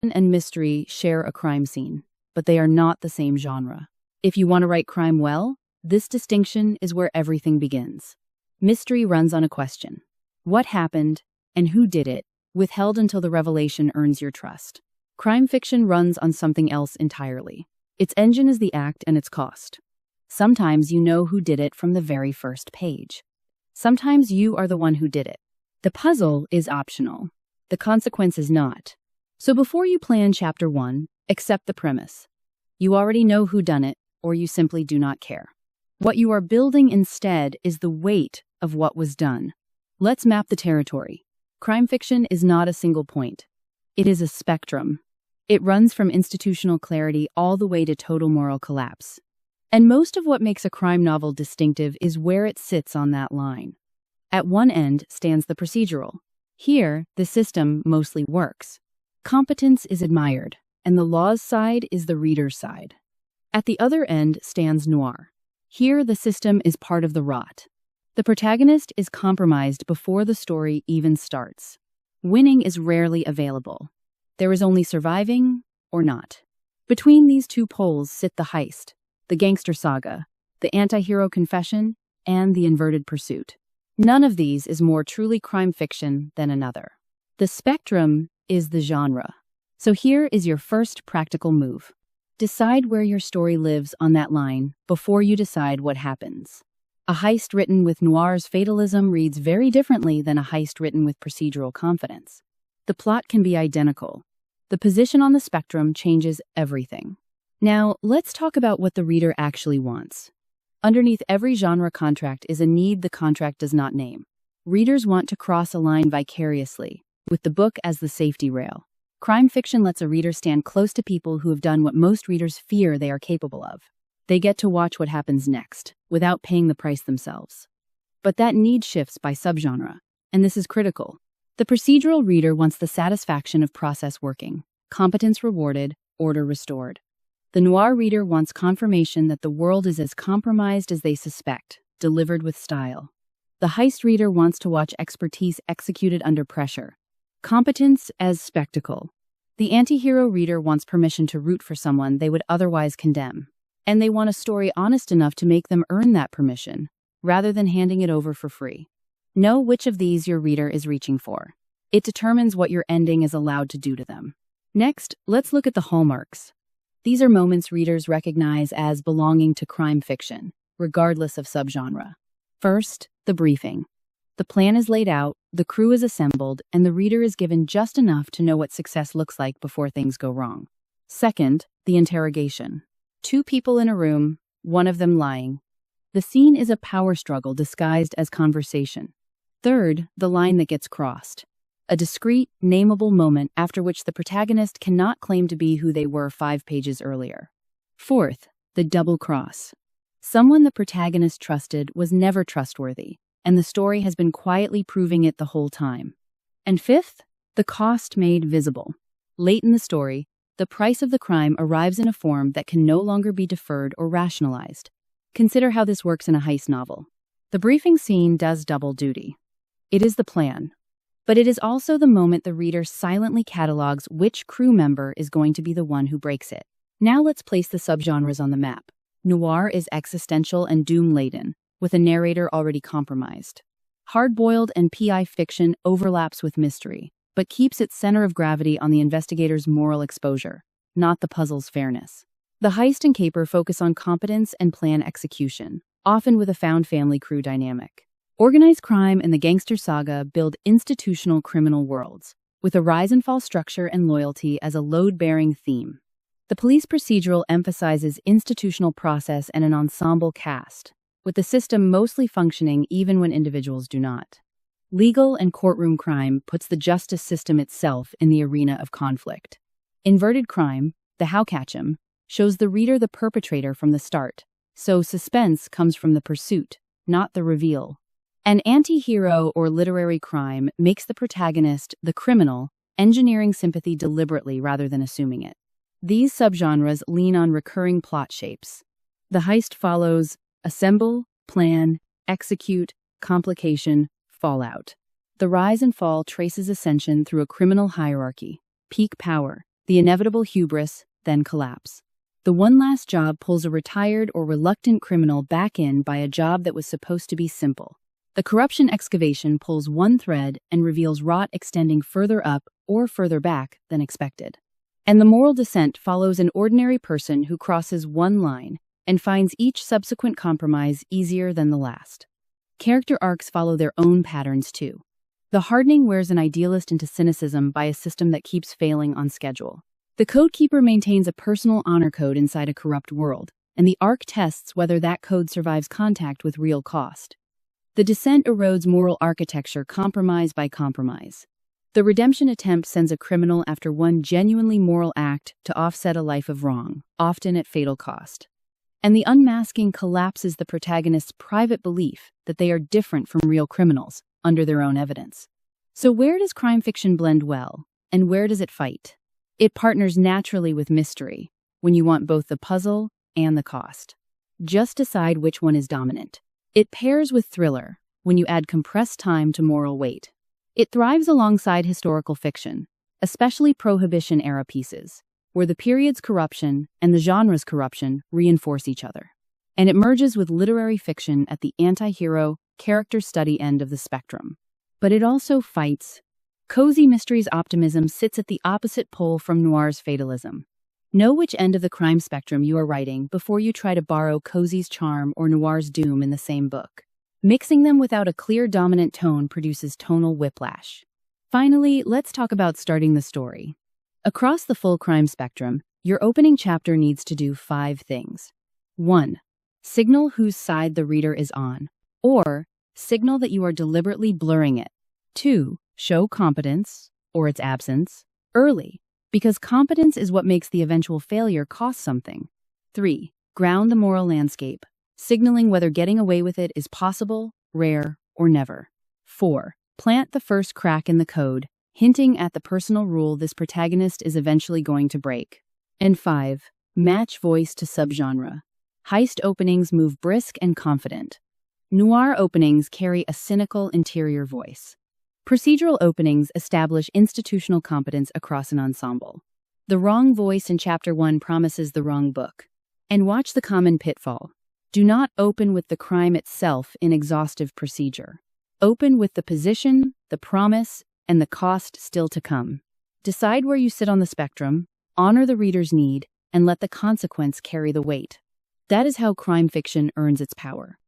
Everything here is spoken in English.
and mystery share a crime scene, but they are not the same genre. If you want to write crime well, this distinction is where everything begins. Mystery runs on a question. What happened, and who did it, withheld until the revelation earns your trust. Crime fiction runs on something else entirely. Its engine is the act and its cost. Sometimes you know who did it from the very first page. Sometimes you are the one who did it. The puzzle is optional. The consequence is not. So before you plan Chapter 1, accept the premise. You already know who done it, or you simply do not care. What you are building instead is the weight of what was done. Let's map the territory. Crime fiction is not a single point. It is a spectrum. It runs from institutional clarity all the way to total moral collapse. And most of what makes a crime novel distinctive is where it sits on that line. At one end stands the procedural. Here, the system mostly works. Competence is admired, and the law's side is the reader's side. At the other end stands noir. Here, the system is part of the rot. The protagonist is compromised before the story even starts. Winning is rarely available. There is only surviving or not. Between these two poles sit the heist, the gangster saga, the antihero confession, and the inverted pursuit. None of these is more truly crime fiction than another. The spectrum is the genre. So here is your first practical move. Decide where your story lives on that line before you decide what happens. A heist written with noir's fatalism reads very differently than a heist written with procedural confidence. The plot can be identical. The position on the spectrum changes everything. Now, let's talk about what the reader actually wants. Underneath every genre contract is a need the contract does not name. Readers want to cross a line vicariously, with the book as the safety rail. Crime fiction lets a reader stand close to people who have done what most readers fear they are capable of. They get to watch what happens next, without paying the price themselves. But that need shifts by subgenre, and this is critical. The procedural reader wants the satisfaction of process working, competence rewarded, order restored. The noir reader wants confirmation that the world is as compromised as they suspect, delivered with style. The heist reader wants to watch expertise executed under pressure, competence as spectacle. The antihero reader wants permission to root for someone they would otherwise condemn. And they want a story honest enough to make them earn that permission, rather than handing it over for free. Know which of these your reader is reaching for. It determines what your ending is allowed to do to them. Next, let's look at the hallmarks. These are moments readers recognize as belonging to crime fiction, regardless of subgenre. First, the briefing. The plan is laid out, the crew is assembled, and the reader is given just enough to know what success looks like before things go wrong. Second, the interrogation. Two people in a room, one of them lying. The scene is a power struggle disguised as conversation. Third, the line that gets crossed. A discrete, nameable moment after which the protagonist cannot claim to be who they were 5 pages earlier. Fourth, the double cross. Someone the protagonist trusted was never trustworthy, and the story has been quietly proving it the whole time. And fifth, the cost made visible. Late in the story, the price of the crime arrives in a form that can no longer be deferred or rationalized. Consider how this works in a heist novel. The briefing scene does double duty. It is the plan, but it is also the moment the reader silently catalogs which crew member is going to be the one who breaks it. Now let's place the subgenres on the map. Noir is existential and doom-laden, with a narrator already compromised. Hard-boiled and PI fiction overlaps with mystery, but keeps its center of gravity on the investigator's moral exposure, not the puzzle's fairness. The heist and caper focus on competence and plan execution, often with a found family crew dynamic. Organized crime and the gangster saga build institutional criminal worlds, with a rise and fall structure and loyalty as a load-bearing theme. The police procedural emphasizes institutional process and an ensemble cast, with the system mostly functioning even when individuals do not. Legal and courtroom crime puts the justice system itself in the arena of conflict. Inverted crime, the how catch 'em, shows the reader the perpetrator from the start, so suspense comes from the pursuit, not the reveal. An anti-hero or literary crime makes the protagonist, the criminal, engineering sympathy deliberately rather than assuming it. These subgenres lean on recurring plot shapes. The heist follows assemble, plan, execute, complication, fallout. The rise and fall traces ascension through a criminal hierarchy, peak power, the inevitable hubris, then collapse. The one last job pulls a retired or reluctant criminal back in by a job that was supposed to be simple. The corruption excavation pulls one thread and reveals rot extending further up or further back than expected. And the moral descent follows an ordinary person who crosses one line and finds each subsequent compromise easier than the last. Character arcs follow their own patterns too. The hardening wears an idealist into cynicism by a system that keeps failing on schedule. The codekeeper maintains a personal honor code inside a corrupt world, and the arc tests whether that code survives contact with real cost. The descent erodes moral architecture compromise by compromise. The redemption attempt sends a criminal after one genuinely moral act to offset a life of wrong, often at fatal cost. And the unmasking collapses the protagonist's private belief that they are different from real criminals under their own evidence. So where does crime fiction blend well, and where does it fight? It partners naturally with mystery, when you want both the puzzle and the cost. Just decide which one is dominant. It pairs with thriller, when you add compressed time to moral weight. It thrives alongside historical fiction, especially Prohibition-era pieces, where the period's corruption and the genre's corruption reinforce each other. And it merges with literary fiction at the anti-hero, character study end of the spectrum. But it also fights. Cozy mystery's optimism sits at the opposite pole from noir's fatalism. Know which end of the crime spectrum you are writing before you try to borrow cozy's charm or noir's doom in the same book. Mixing them without a clear dominant tone produces tonal whiplash. Finally, let's talk about starting the story. Across the full crime spectrum, your opening chapter needs to do 5 things. 1. Signal whose side the reader is on, or signal that you are deliberately blurring it. 2. Show competence, or its absence, early, because competence is what makes the eventual failure cost something. 3. Ground the moral landscape, signaling whether getting away with it is possible, rare, or never. 4. Plant the first crack in the code, hinting at the personal rule this protagonist is eventually going to break. And 5. Match voice to subgenre. Heist openings move brisk and confident. Noir openings carry a cynical interior voice. Procedural openings establish institutional competence across an ensemble. The wrong voice in Chapter 1 promises the wrong book. And watch the common pitfall. Do not open with the crime itself in exhaustive procedure. Open with the position, the promise, and the cost still to come. Decide where you sit on the spectrum, honor the reader's need, and let the consequence carry the weight. That is how crime fiction earns its power.